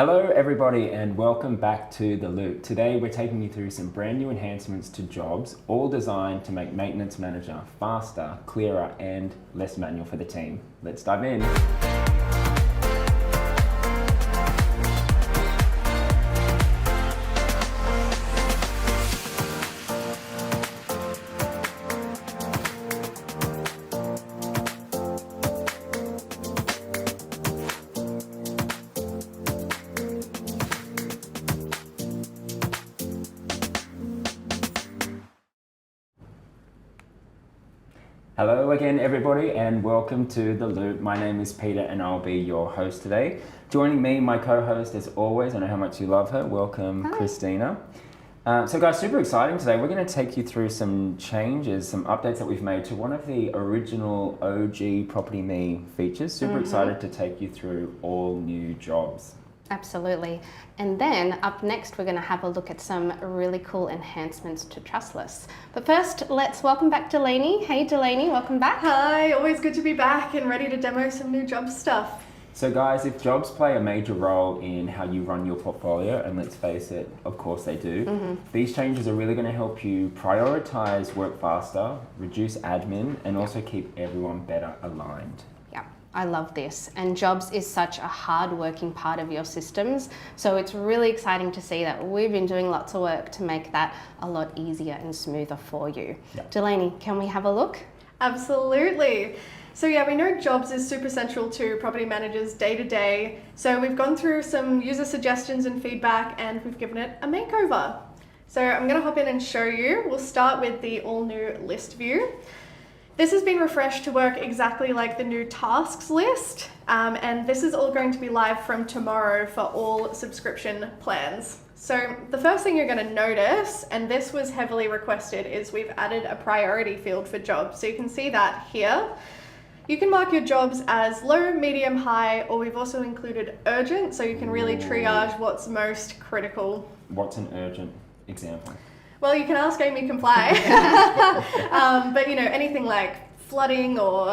Hello everybody and welcome back to The Loop. Today we're taking you through some brand new enhancements to jobs, all designed to make maintenance manager faster, clearer and less manual for the team. Let's dive in. Hello again everybody and welcome to The Loop. My name is Peter and I'll be your host today. Joining me, my co-host as always, I know how much you love her. Welcome. Hi. Christina. So guys, super exciting today. We're going to take you through some changes, some updates that we've made to one of the original OG Property Me features. Super excited to take you through all new jobs. Absolutely. And then up next, we're going to have a look at some really cool enhancements to Trustless. But first, let's welcome back Delaney. Hey Delaney, welcome back. Hi, always good to be back and ready to demo some new job stuff. So guys, if jobs play a major role in how you run your portfolio, and let's face it, of course they do, these changes are really going to help you prioritize work faster, reduce admin, and also keep everyone better aligned. I love this, and jobs is such a hard-working part of your systems, so it's really exciting to see that we've been doing lots of work to make that a lot easier and smoother for you. Delaney, can we have a look? Absolutely. So yeah, we know jobs is super central to property managers day to day, so we've gone through some user suggestions and feedback and we've given it a makeover. So I'm going to hop in and show you. We'll start with the all new list view. This has been refreshed to work exactly like the new tasks list, and this is all going to be live from tomorrow for all subscription plans. So the first thing you're going to notice, and this was heavily requested, is we've added a priority field for jobs. So you can see that here. You can mark your jobs as low, medium, high, or we've also included urgent, so you can really triage what's most critical. What's an urgent example? Well, you can ask Amy Comply, but you know, anything like flooding or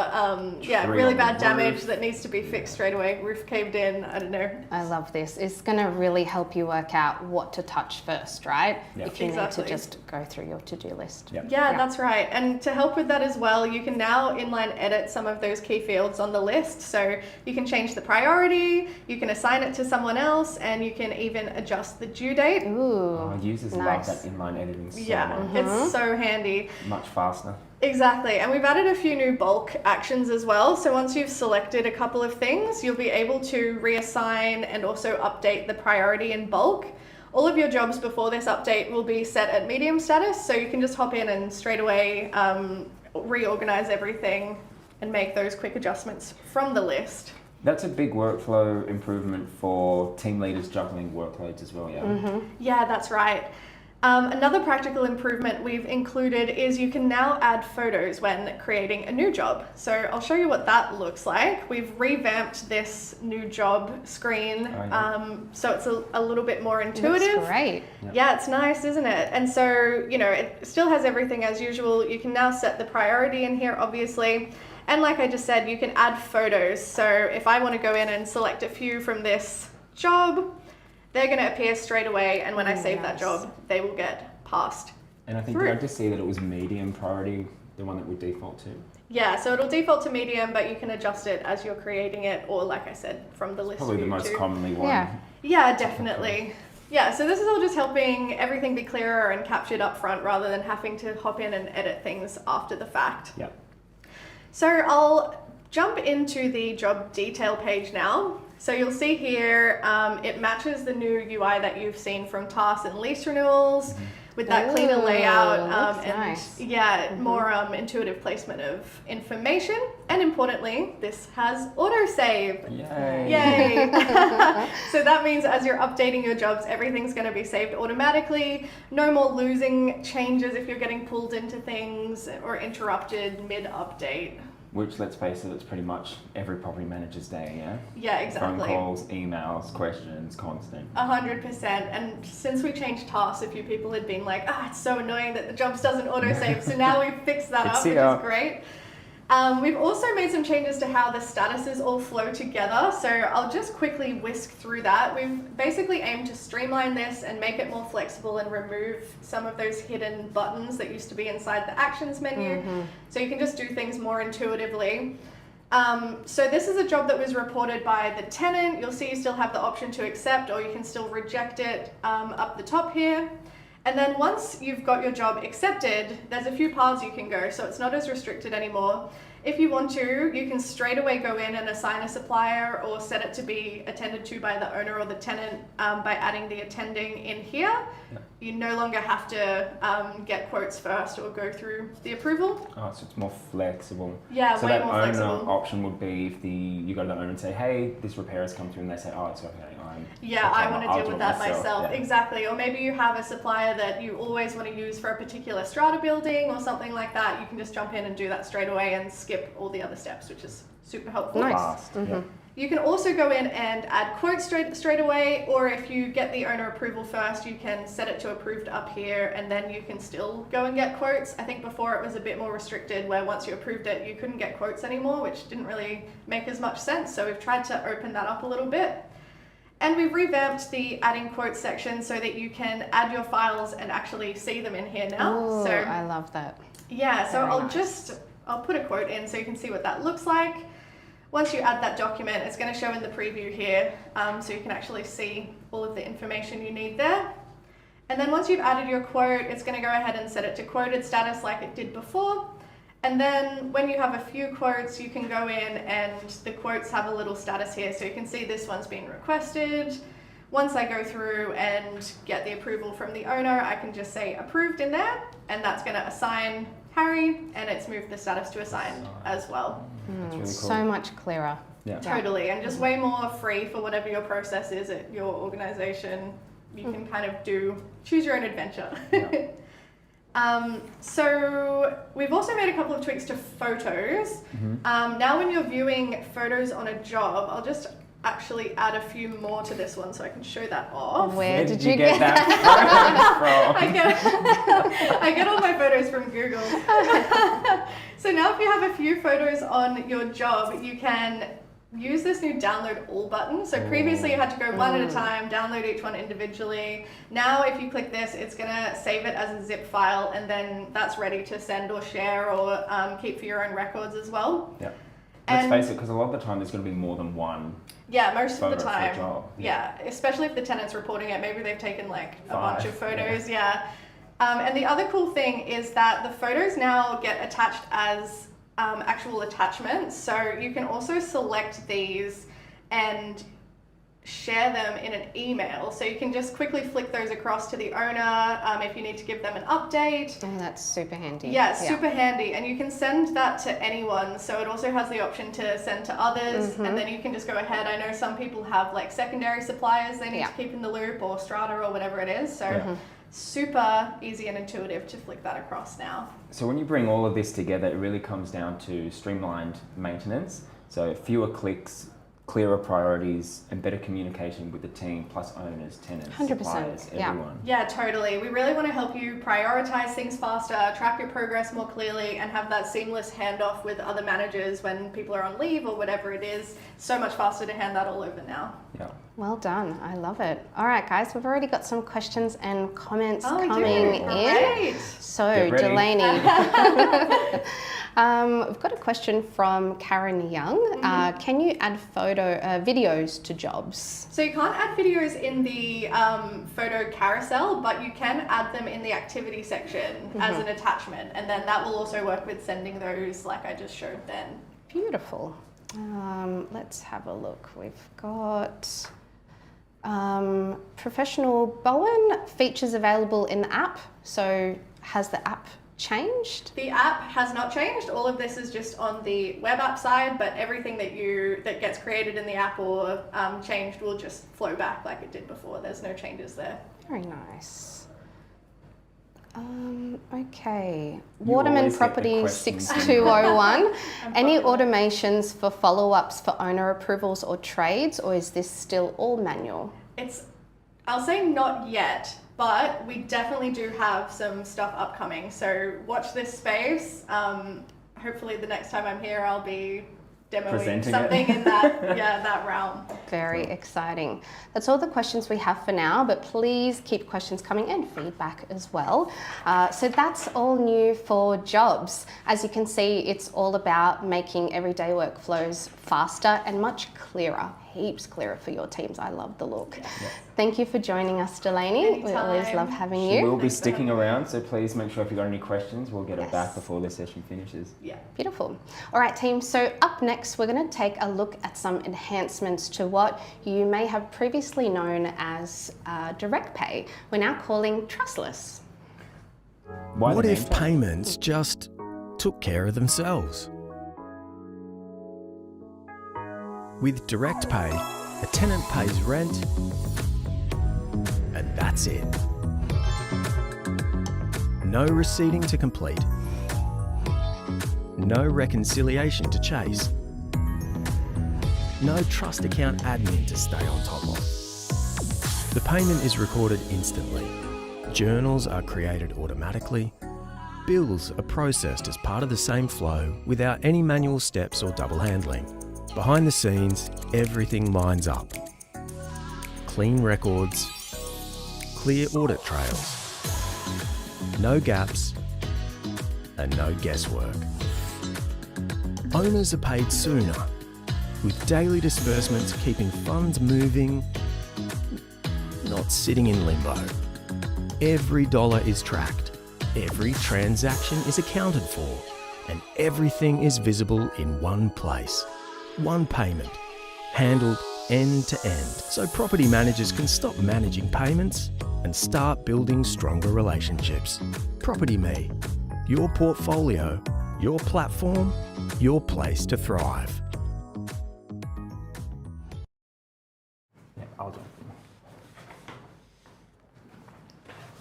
really bad damage that needs to be fixed straight away, roof caved in, I don't know. I love this. It's going to really help you work out what to touch first, right? If you need to just go through your to-do list. Yeah, that's right. And to help with that as well, you can now inline edit some of those key fields on the list. So you can change the priority, you can assign it to someone else, and you can even adjust the due date. Ooh, users love that inline editing so much. It's so handy. Much faster. Exactly, and we've added a few new bulk actions as well. So once you've selected a couple of things, you'll be able to reassign and also update the priority in bulk. All of your jobs before this update will be set at medium status, so you can just hop in and straight away reorganize everything and make those quick adjustments from the list. That's a big workflow improvement for team leaders juggling workloads as well, Yeah, that's right. Another practical improvement we've included is you can now add photos when creating a new job. So I'll show you what that looks like. We've revamped this new job screen, so it's a little bit more intuitive. Looks great. Yeah, it's nice, isn't it? And so, you know, it still has everything as usual. You can now set the priority in here, obviously. And like I just said, you can add photos. So if I want to go in and select a few from this job, they're going to appear straight away, and when I save that job, they will get passed. And I think I just see that it was medium priority, the one that would default to. Yeah, so it'll default to medium, but you can adjust it as you're creating it, or like I said, from the list. Probably the most commonly one. Yeah, definitely. Yeah, so this is all just helping everything be clearer and captured up front rather than having to hop in and edit things after the fact. Yeah. So I'll jump into the job detail page now. So you'll see here, it matches the new UI that you've seen from tasks and lease renewals with that cleaner layout and more intuitive placement of information. And importantly, this has autosave. Yay! So that means as you're updating your jobs, everything's going to be saved automatically. No more losing changes if you're getting pulled into things or interrupted mid-update. Which, let's face it, it's pretty much every property manager's day, yeah? Yeah, exactly. Phone calls, emails, questions, constant. 100%. And since we changed tasks, a few people had been like, it's so annoying that the jobs doesn't autosave. So now we've fixed that up, which is great. We've also made some changes to how the statuses all flow together, so I'll just quickly whisk through that. We've basically aimed to streamline this and make it more flexible and remove some of those hidden buttons that used to be inside the actions menu, so you can just do things more intuitively. So this is a job that was reported by the tenant. You'll see you still have the option to accept, or you can still reject it up the top here. And then once you've got your job accepted, there's a few paths you can go, so it's not as restricted anymore. If you want to, you can straight away go in and assign a supplier or set it to be attended to by the owner or the tenant by adding the attending in here. Yeah. You no longer have to get quotes first or go through the approval. Oh, so it's more flexible. Yeah, so way that more owner flexible. option would be if you go to the owner and say, hey, this repair has come through, and they say, oh, it's okay. I want to I'll deal do with it that myself. myself. Yeah. Exactly. Or maybe you have a supplier that you always want to use for a particular strata building or something like that. You can just jump in and do that straight away and skip all the other steps, which is super helpful. Nice. Fast. Yeah. You can also go in and add quotes straight away, or if you get the owner approval first, you can set it to approved up here, and then you can still go and get quotes. I think before it was a bit more restricted, where once you approved it, you couldn't get quotes anymore, which didn't really make as much sense. So we've tried to open that up a little bit. And we've revamped the adding quotes section so that you can add your files and actually see them in here now. Ooh, So I love that. yeah, so Very nice. I'll put a quote in so you can see what that looks like. Once you add that document, it's going to show in the preview here, so you can actually see all of the information you need there. And then once you've added your quote, it's going to go ahead and set it to quoted status like it did before. And then when you have a few quotes, you can go in and the quotes have a little status here. So you can see this one's been requested. Once I go through and get the approval from the owner, I can just say approved in there, and that's going to assign Harry, and it's moved the status to assigned as well. That's really cool. So much clearer. Yeah. Totally, and just way more free for whatever your process is at your organization. You can kind of choose your own adventure. Yeah. So we've also made a couple of tweaks to photos. Now when you're viewing photos on a job, I'll just actually add a few more to this one so I can show that off. Where did you you get get that from? I get all my photos from Google. So now if you have a few photos on your job, you can use this new download all button. So previously you had to go one at a time, download each one individually. Now if you click this, it's gonna save it as a zip file, and then that's ready to send or share or keep for your own records as well. Yeah. Let's And- face it, because a lot of the time there's going to be more than one. Yeah, most of Photo the for a time. job. Yeah, especially if the tenant's reporting it. Maybe they've taken like a 5, bunch of photos. Yeah. And the other cool thing is that the photos now get attached as actual attachments. So you can also select these and share them in an email. So you can just quickly flick those across to the owner if you need to give them an update. Oh, that's super handy. Yeah, it's super handy, and you can send that to anyone. So it also has the option to send to others, and then you can just go ahead. I know some people have like secondary suppliers they need to keep in the loop, or strata, or whatever it is. So super easy and intuitive to flick that across now. So when you bring all of this together, it really comes down to streamlined maintenance. So fewer clicks, clearer priorities, and better communication with the team, plus owners, tenants, 100%, suppliers, yeah. everyone. Yeah, totally. We really want to help you prioritize things faster, track your progress more clearly, and have that seamless handoff with other managers when people are on leave or whatever it is. So much faster to hand that all over now. Yeah. Well done. I love it. All right, guys, we've already got some questions and comments we coming do. in. Great. So, Get ready. Delaney, we've got a question from Karen Young. Can you add videos to jobs? So you can't add videos in the photo carousel, but you can add them in the activity section as an attachment, and then that will also work with sending those like I just showed then. Beautiful. Let's have a look. We've got Professional Bowen, features available in the app. So has the app changed? The app has not changed. All of this is just on the web app side, but everything that gets created in the app or changed will just flow back like it did before. There's no changes there. Very nice. Okay. You Waterman always get the Property questions. 6201. Any popular. automations for follow-ups for owner approvals or trades, or is this still all manual? I'll say not yet, but we definitely do have some stuff upcoming. So watch this space. hopefully the next time I'm here, I'll be demoing Presenting something in that, that realm. Very exciting. That's all the questions we have for now, but please keep questions coming and feedback as well. So that's all new for jobs. As you can see, it's all about making everyday workflows faster and much clearer, heaps clearer for your teams. I love the look. Yes. Thank you for joining us, Delaney. We always love having She you. will be sticking around, so please make sure if you've got any questions, we'll get it back before the session finishes. Yeah. Beautiful. All right, team. So up next, we're going to take a look at some enhancements to what you may have previously known as direct pay. We're now calling Trustless. What if payments just took care of themselves? With direct pay, a tenant pays rent, and that's it. No receipting to complete. No reconciliation to chase. No trust account admin to stay on top of. The payment is recorded instantly. Journals are created automatically. Bills are processed as part of the same flow without any manual steps or double handling. Behind the scenes, everything lines up. Clean records, clear audit trails, no gaps, and no guesswork. Owners are paid sooner, with daily disbursements keeping funds moving, not sitting in limbo. Every dollar is tracked, every transaction is accounted for, and everything is visible in one place. One payment, handled end to end, so property managers can stop managing payments and start building stronger relationships. Property Me, your portfolio, your platform, your place to thrive. Yeah, I'll do it.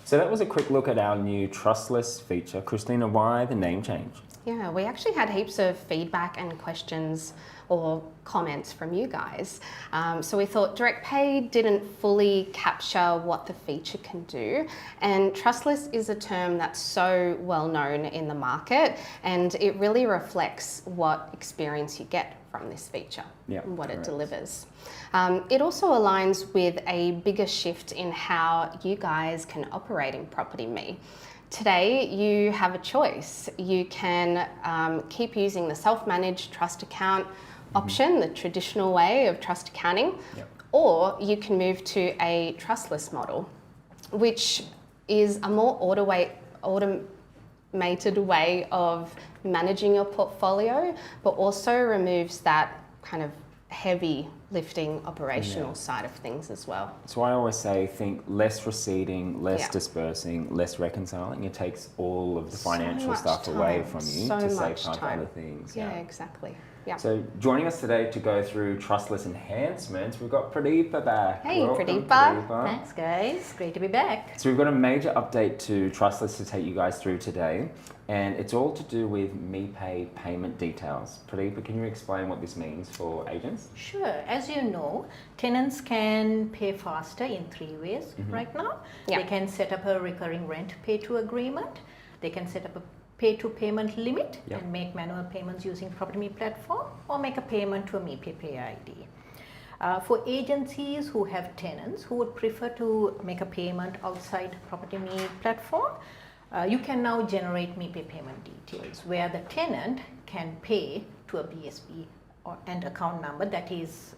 So that was a quick look at our new Trustless feature. Christina, why the name change? Yeah, we actually had heaps of feedback and questions or comments from you guys. So we thought direct pay didn't fully capture what the feature can do. And Trustless is a term that's so well known in the market, and it really reflects what experience you get from this feature and what it delivers. It also aligns with a bigger shift in how you guys can operate in Property Me. Today, you have a choice. You can keep using the self-managed trust account option, the traditional way of trust accounting, or you can move to a trustless model, which is a more automated way of managing your portfolio, but also removes that kind of heavy lifting operational side of things as well. So I always say think less receipting, less dispersing, less reconciling. It takes all of the financial stuff away from you to save time for other things. Yeah, exactly. Yeah. So joining us today to go through Trustless enhancements, we've got Pradeepa back. Hey, Welcome, Pradeepa. Thanks, guys. Great to be back. So we've got a major update to Trustless to take you guys through today, and it's all to do with MePay payment details. Pradeepa, can you explain what this means for agents? Sure. As you know, tenants can pay faster in 3 ways right now. Yeah. They can set up a recurring rent pay-to agreement. They can set up a pay-to-payment limit and make manual payments using Property Me platform, or make a payment to a MePay ID. For agencies who have tenants who would prefer to make a payment outside Property Me platform, you can now generate MePay payment details where the tenant can pay to a BSB and account number that is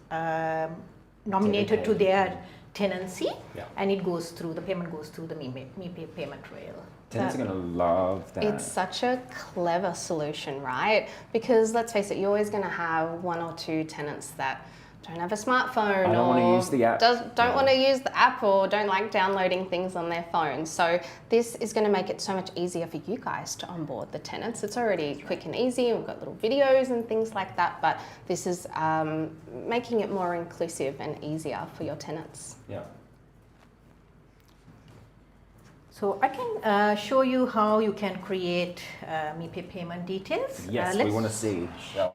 nominated to their tenancy, and it goes through, the payment goes through the MePay payment rail. Tenants are going to love that. It's such a clever solution, right? Because let's face it, you're always going to have 1 or 2 tenants that don't have a smartphone, I don't want to use the app. Don't want to use the app, or don't like downloading things on their phone. So this is going to make it so much easier for you guys to onboard the tenants. It's already quick and easy. We've got little videos and things like that, but this is making it more inclusive and easier for your tenants. Yeah. So I can show you how you can create MePay payment details. Yes, we want to see. Yeah.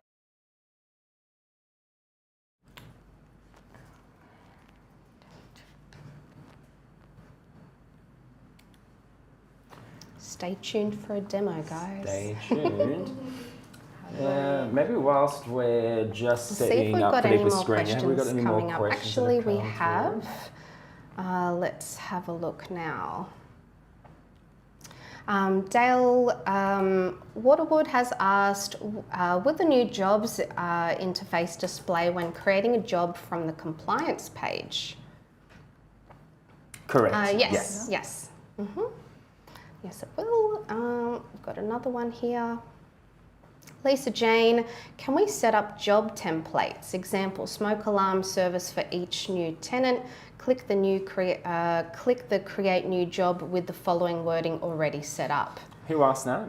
Stay tuned for a demo, guys. Stay tuned. Maybe whilst we're just See if setting we've up got any people's more screen, have we got questions any more coming up. questions? Actually, that have we come have. through? Let's have a look now. Dale Waterwood has asked, will the new jobs interface display when creating a job from the compliance page? Correct. Yes. Yes. Yes, it will. We've got another one here. Lisa Jane, can we set up job templates? Example, smoke alarm service for each new tenant. Click the create new job with the following wording already set up. Who asked that?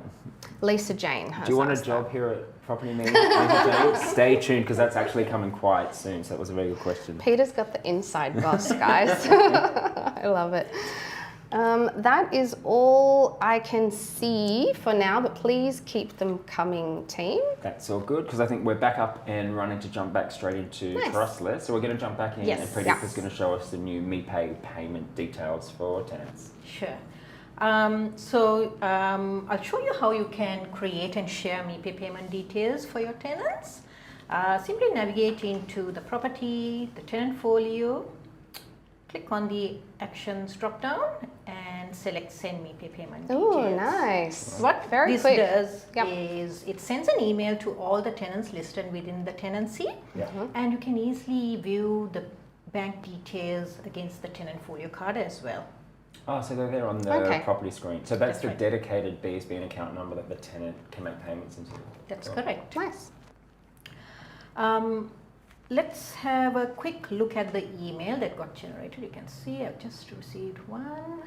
Lisa Jane has Do you want a asked job that. here at Property Me? Lisa Jane? Stay tuned because that's actually coming quite soon. So that was a very good question. Peter's got the inside boss, guys. I love it. That is all I can see for now, but please keep them coming, team. That's all good because I think we're back up and running to jump back straight into Nice. Trustless. So we're going to jump back in Yes. and Predictor's going to show us the new MePay payment details for tenants. Sure. I'll show you how you can create and share MePay payment details for your tenants. Simply navigate into the property, the tenant folio, click on the actions drop down and select send MePay payment details. Oh, nice. What Very this quick. does Yep. is it sends an email to all the tenants listed within the tenancy, Yeah. and you can easily view the bank details against the tenant folio card as well. Oh, so they're there on the Okay. property screen. So that's That's the right. dedicated BSB account number that the tenant can make payments into. That's Cool. correct. Nice. Let's have a quick look at the email that got generated. You can see I've just received one.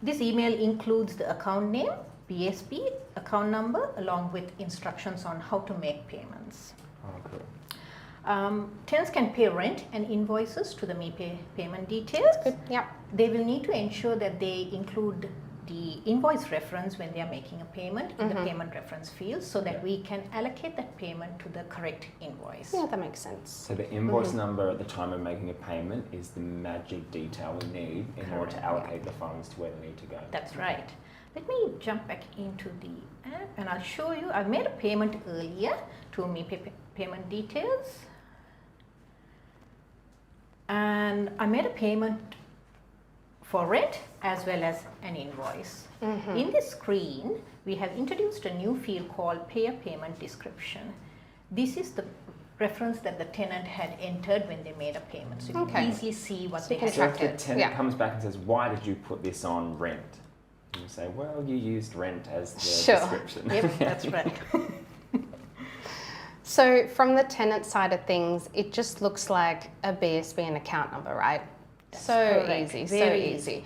This email includes the account name, BSB, account number, along with instructions on how to make payments. Oh, cool. Tenants can pay rent and invoices to the MePay payment details. Good. Yep. They will need to ensure that they include the invoice reference when they are making a payment in the payment reference field so that we can allocate that payment to the correct invoice. Yeah, that makes sense. So the invoice number at the time of making a payment is the magic detail we need in order to allocate the funds to where they need to go. That's right. Let me jump back into the app and I'll show you. I made a payment earlier to MePay payment details. And I made a payment for rent as well as an invoice. In this screen, we have introduced a new field called Payer Payment Description. This is the reference that the tenant had entered when they made a payment. So you Okay. can easily see what So they you can had. So if track the it. tenant Yeah. comes back and says, why did you put this on rent? And you say, well, you used rent as the Sure. description. Yep, that's right. So from the tenant side of things, it just looks like a BSB and account number, right? So correct. easy, Very so easy.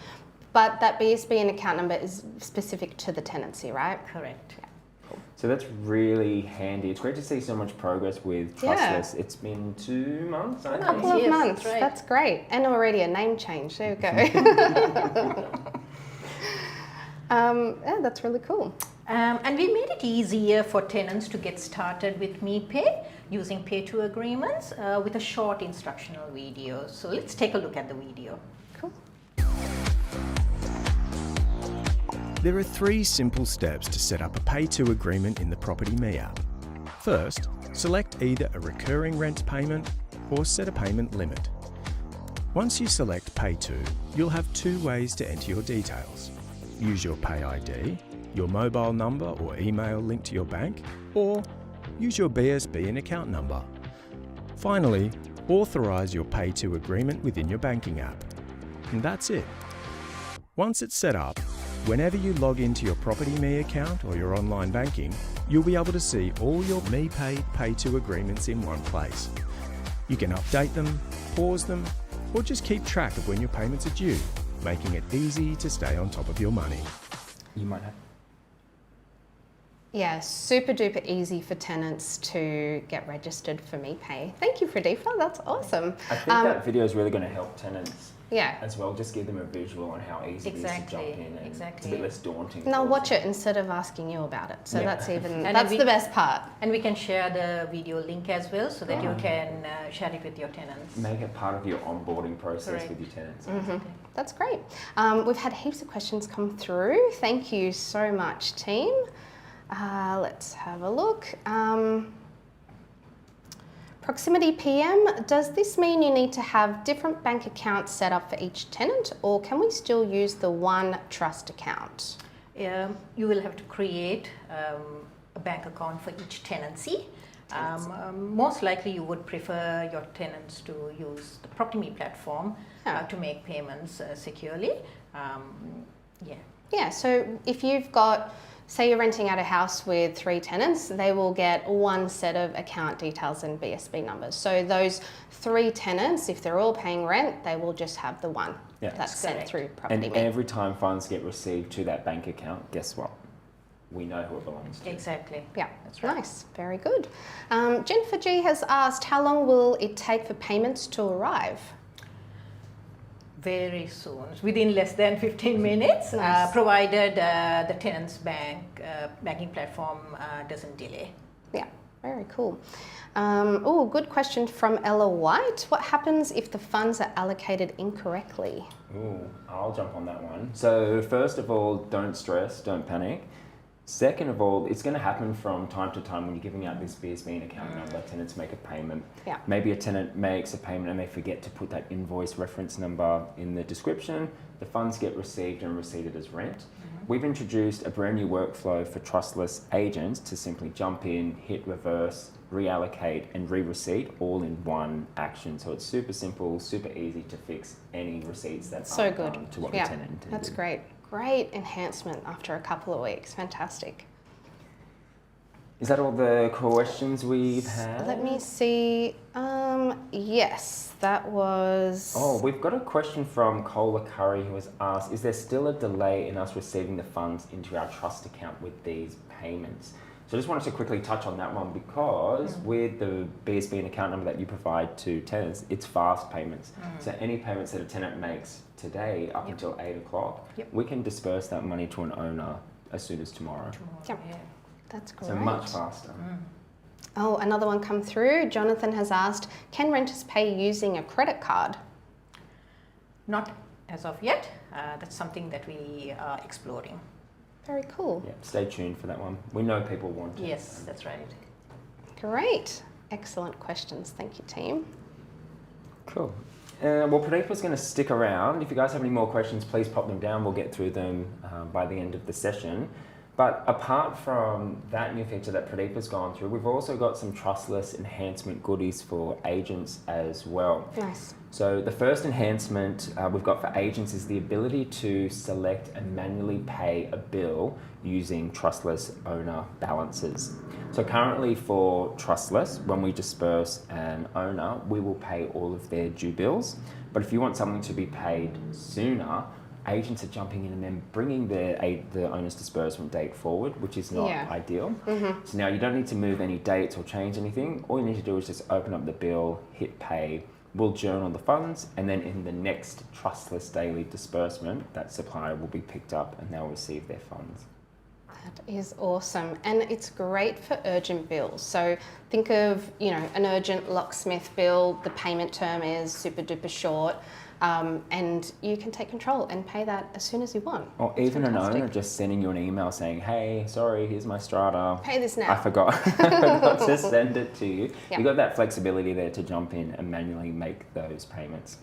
But that BSB and account number is specific to the tenancy, right? Correct. So that's really handy. It's great to see so much progress with Yeah. Trustless. It's been 2 months, I A think. couple of Yes, months. that's right. That's great. And already a name change. There you go. Yeah, that's really cool. And we made it easier for tenants to get started with MePay using pay-to agreements with a short instructional video. So let's take a look at the video. Cool. There are 3 simple steps to set up a pay-to agreement in the Property Me app. First, select either a recurring rent payment or set a payment limit. Once you select Pay To, you'll have 2 ways to enter your details. Use your Pay ID, your mobile number or email linked to your bank, or use your BSB and account number. Finally, authorise your Pay To agreement within your banking app. And that's it. Once it's set up, whenever you log into your Property Me account or your online banking, you'll be able to see all your MePay Pay To agreements in one place. You can update them, pause them, or just keep track of when your payments are due, making it easy to stay on top of your money. You might have. Yeah, super duper easy for tenants to get registered for MePay. Thank you, Pradeepa. That's awesome. I think that video is really going to help tenants Yeah. as well. Just give them a visual on how easy it is to jump Exactly, in. And It's a exactly. bit less daunting. And I'll for watch them. it instead of asking you about it. So Yeah. that's even, And that's we- the best part. And we can share the video link as well so that you can share it with your tenants. Make it part of your onboarding process Correct. with your tenants. That's great. We've had heaps of questions come through. Thank you so much, team. Let's have a look. Proximity PM, does this mean you need to have different bank accounts set up for each tenant, or can we still use the one trust account? You will have to create a bank account for each tenancy. Most likely you would prefer your tenants to use the PropertyMe platform to make payments securely. Yeah, so if you've got, say you're renting out a house with 3 tenants, they will get one set of account details and BSB numbers. So those 3 tenants, if they're all paying rent, they will just have the one that's sent through PropertyMe. And every time funds get received to that bank account, guess what? We know who it belongs to. Exactly. Yeah, that's right. Nice, very good. Jennifer G has asked, how long will it take for payments to arrive? Very soon, within less than 15 minutes, Nice. provided the tenant's banking platform doesn't delay. Yeah, very cool. Oh, good question from Ella White. What happens if the funds are allocated incorrectly? Ooh, I'll jump on that one. So first of all, don't stress, don't panic. Second of all, it's going to happen from time to time when you're giving out this BSB and account number, tenants make a payment. Yeah. Maybe a tenant makes a payment and they forget to put that invoice reference number in the description. The funds get received and receipted as rent. We've introduced a brand new workflow for Trustless agents to simply jump in, hit reverse, reallocate and re-receipt all in one action. So it's super simple, super easy to fix any receipts that So aren't good. done to what the Yeah, tenant intended. that's great. Great enhancement after a couple of weeks. Fantastic. Is that all the questions we've had? Let me see. Yes, that was... Oh, we've got a question from Cola Curry who has asked, is there still a delay in us receiving the funds into our trust account with these payments? So I just wanted to quickly touch on that one because with the BSB and account number that you provide to tenants, it's fast payments. So any payments that a tenant makes today up until 8 o'clock, we can disperse that money to an owner as soon as tomorrow. Yep. That's great. So much faster. Oh, another one come through. Jonathan has asked, can renters pay using a credit card? Not as of yet. That's something that we are exploring. Very cool. Yeah, stay tuned for that one. We know people want it. Yes, that's right. Great. Excellent questions. Thank you, team. Cool. Well, Pradeepa's going to stick around. If you guys have any more questions, please pop them down. We'll get through them by the end of the session. But apart from that new feature that Pradeepa's gone through, we've also got some Trustless enhancement goodies for agents as well. Nice. So the first enhancement we've got for agents is the ability to select and manually pay a bill using Trustless owner balances. So currently for Trustless, when we disperse an owner, we will pay all of their due bills. But if you want something to be paid sooner, agents are jumping in and then bringing the owner's disbursement date forward, which is not ideal. So now you don't need to move any dates or change anything. All you need to do is just open up the bill, hit pay, we'll journal the funds, and then in the next Trustless daily disbursement, that supplier will be picked up and they'll receive their funds. That is awesome, and it's great for urgent bills. So think of, an urgent locksmith bill, the payment term is super duper short, and you can take control and pay that as soon as you want. Or even an owner just sending you an email saying, hey, sorry, here's my strata. Pay this now. I forgot to send it to you. Yep. You've got that flexibility there to jump in and manually make those payments.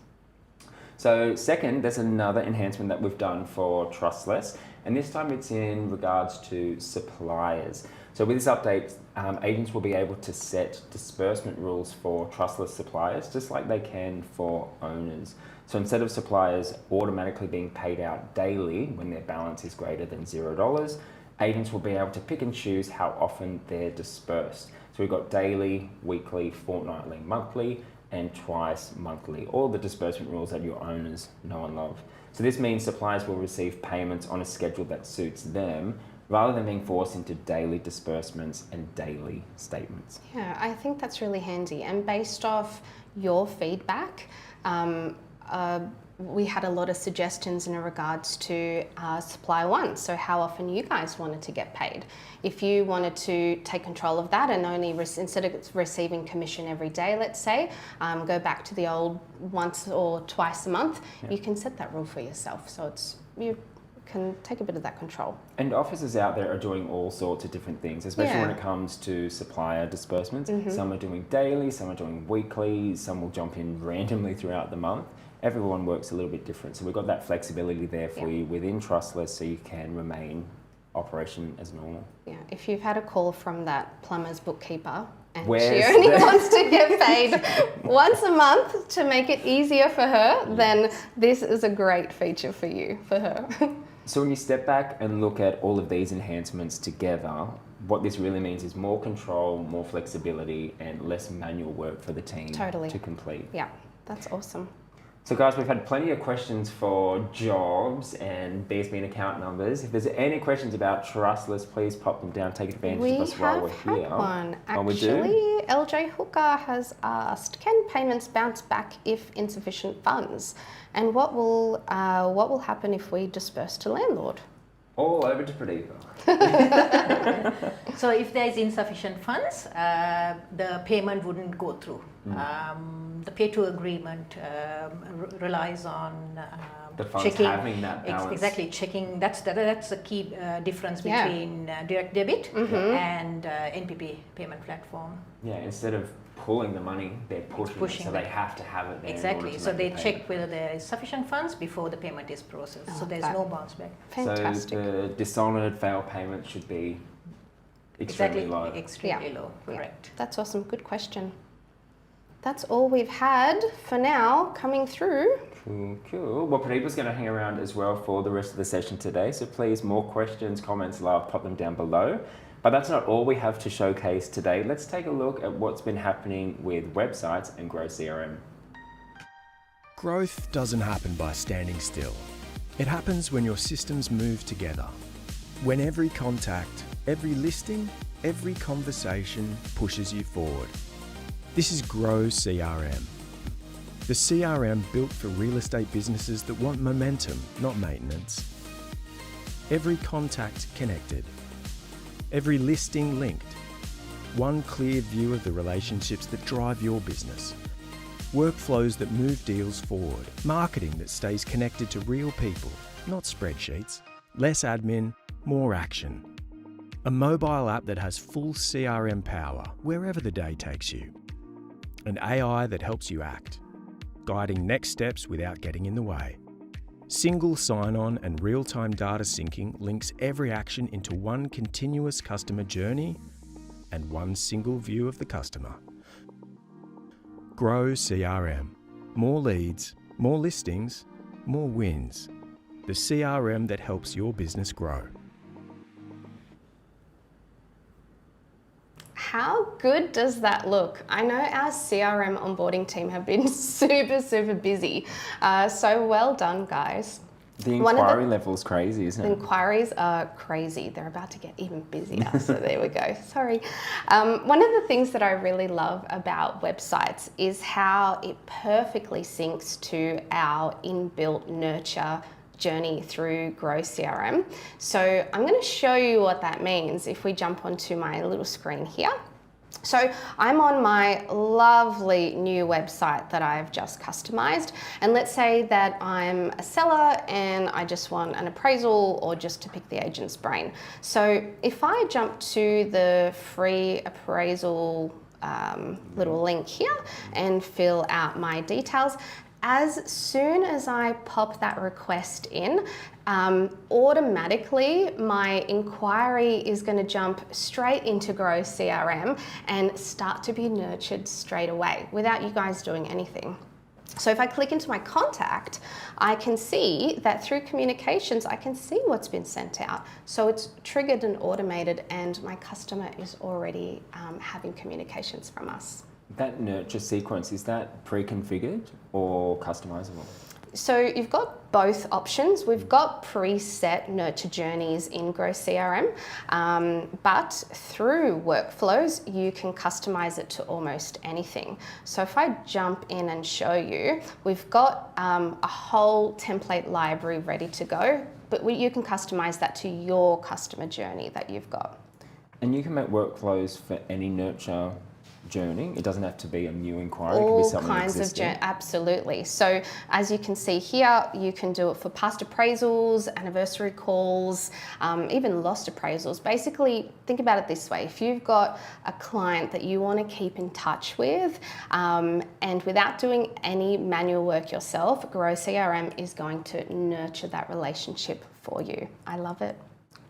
So second, there's another enhancement that we've done for Trustless, and this time it's in regards to suppliers. So with this update, agents will be able to set disbursement rules for Trustless suppliers, just like they can for owners. So instead of suppliers automatically being paid out daily when their balance is greater than $0, agents will be able to pick and choose how often they're dispersed. So we've got daily, weekly, fortnightly, monthly, and twice monthly, all the disbursement rules that your owners know and love. So this means suppliers will receive payments on a schedule that suits them, rather than being forced into daily disbursements and daily statements. Yeah, I think that's really handy. And based off your feedback, we had a lot of suggestions in regards to supply one. So how often you guys wanted to get paid. If you wanted to take control of that and only instead of receiving commission every day, let's say, go back to the old once or twice a month, you can set that rule for yourself. So it's can take a bit of that control. And offices out there are doing all sorts of different things, especially Yeah. when it comes to supplier disbursements. Mm-hmm. Some are doing daily, some are doing weekly, some will jump in randomly throughout the month. Everyone works a little bit different. So we've got that flexibility there for you within Trustless so you can remain operation as normal. Yeah, if you've had a call from that plumber's bookkeeper and Where's she only the- wants to get paid once a month to make it easier for her, then this is a great feature for you, for her. So when you step back and look at all of these enhancements together, what this really means is more control, more flexibility, and less manual work for the team Totally. to complete. Yeah, that's awesome. So guys, we've had plenty of questions for jobs and BSB and account numbers. If there's any questions about Trustless, please pop them down, take advantage We of us while have we're here. had one. Oh, we do? Actually, LJ Hooker has asked, can payments bounce back if insufficient funds? And what will happen if we disperse to landlord? All over to Pradeepa. So if there is insufficient funds, the payment wouldn't go through. The pay-to agreement relies on The funds checking, having that balance. exactly, checking. That's the key difference Yeah. between direct debit and NPP payment platform. Yeah, instead of pulling the money, they're pushing it, so it. they have to have it there. in order Exactly. to So make they the check payment. whether there is sufficient funds before the payment is processed. I So love there's that. no bounce back. Fantastic. So the dishonored fail payment should be extremely low. Extremely low. Correct. That's awesome. Good question. That's all we've had for now coming through. Cool. Well, Pradeepa's going to hang around as well for the rest of the session today. So please, more questions, comments, love, pop them down below. But that's not all we have to showcase today. Let's take a look at what's been happening with websites and Grow CRM. Growth doesn't happen by standing still. It happens when your systems move together. When every contact, every listing, every conversation pushes you forward. This is Grow CRM. The CRM built for real estate businesses that want momentum, not maintenance. Every contact connected. Every listing linked. One clear view of the relationships that drive your business. Workflows that move deals forward. Marketing that stays connected to real people, not spreadsheets. Less admin, more action. A mobile app that has full CRM power wherever the day takes you. An AI that helps you act, guiding next steps without getting in the way. Single sign-on and real-time data syncing links every action into one continuous customer journey and one single view of the customer. Grow CRM. More leads, more listings, more wins. The CRM that helps your business grow. How good does that look? I know our CRM onboarding team have been super busy. So well done, guys. The One of the- inquiry level is crazy, isn't The it? inquiries are crazy. They're about to get even busier. So there we go. Sorry. One of the things that I really love about websites is how it perfectly syncs to our inbuilt nurture journey through Grow CRM. So I'm going to show you what that means if we jump onto my little screen here. So I'm on my lovely new website that I've just customized, and let's say that I'm a seller and I just want an appraisal or just to pick the agent's brain. So if I jump to the free appraisal little link here and fill out my details, as soon as I pop that request in, automatically my inquiry is going to jump straight into Grow CRM and start to be nurtured straight away without you guys doing anything. So if I click into my contact, I can see that through communications, I can see what's been sent out. So it's triggered and automated, and my customer is already having communications from us. That nurture sequence, is that pre-configured or customizable? So you've got both options. We've got preset nurture journeys in Grow CRM, but through workflows, you can customize it to almost anything. So if I jump in and show you, we've got a whole template library ready to go, but you can customize that to your customer journey that you've got. And you can make workflows for any nurture journey? It doesn't have to be a new inquiry. It can be All something kinds existing. of absolutely. So as you can see here, you can do it for past appraisals, anniversary calls, even lost appraisals. Basically, think about it this way: if you've got a client that you want to keep in touch with, and without doing any manual work yourself, Grow CRM is going to nurture that relationship for you. I love it.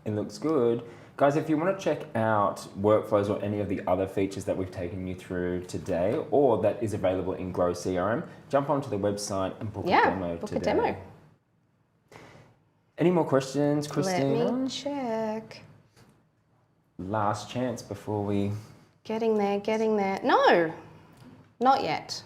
It looks good. Guys, if you want to check out workflows or any of the other features that we've taken you through today, or that is available in Grow CRM, jump onto the website and book a demo book today. a demo. Any more questions, Christina? Let me check. Last chance before we... Getting there. No, not yet.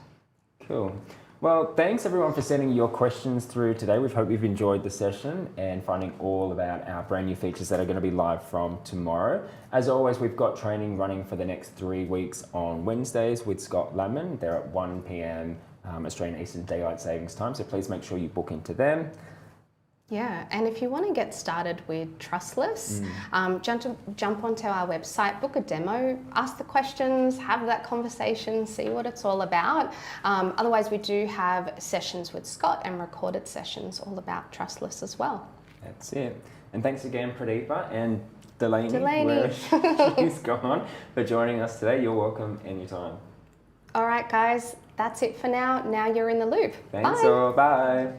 Cool. Well, thanks everyone for sending your questions through today. We hope you've enjoyed the session and finding all about our brand new features that are going to be live from tomorrow. As always, we've got training running for the next 3 weeks on Wednesdays with Scott Lamman. They're at 1 p.m. Australian Eastern Daylight Savings Time, so please make sure you book into them. Yeah, and if you want to get started with Trustless, jump onto our website, book a demo, ask the questions, have that conversation, see what it's all about. Otherwise, we do have sessions with Scott and recorded sessions all about Trustless as well. That's it. And thanks again, Pradeepa and Delaney, Delaney. where she's gone, for joining us today. You're welcome anytime. All right, guys, that's it for now. Now you're in the loop. Thanks Bye. all. Bye.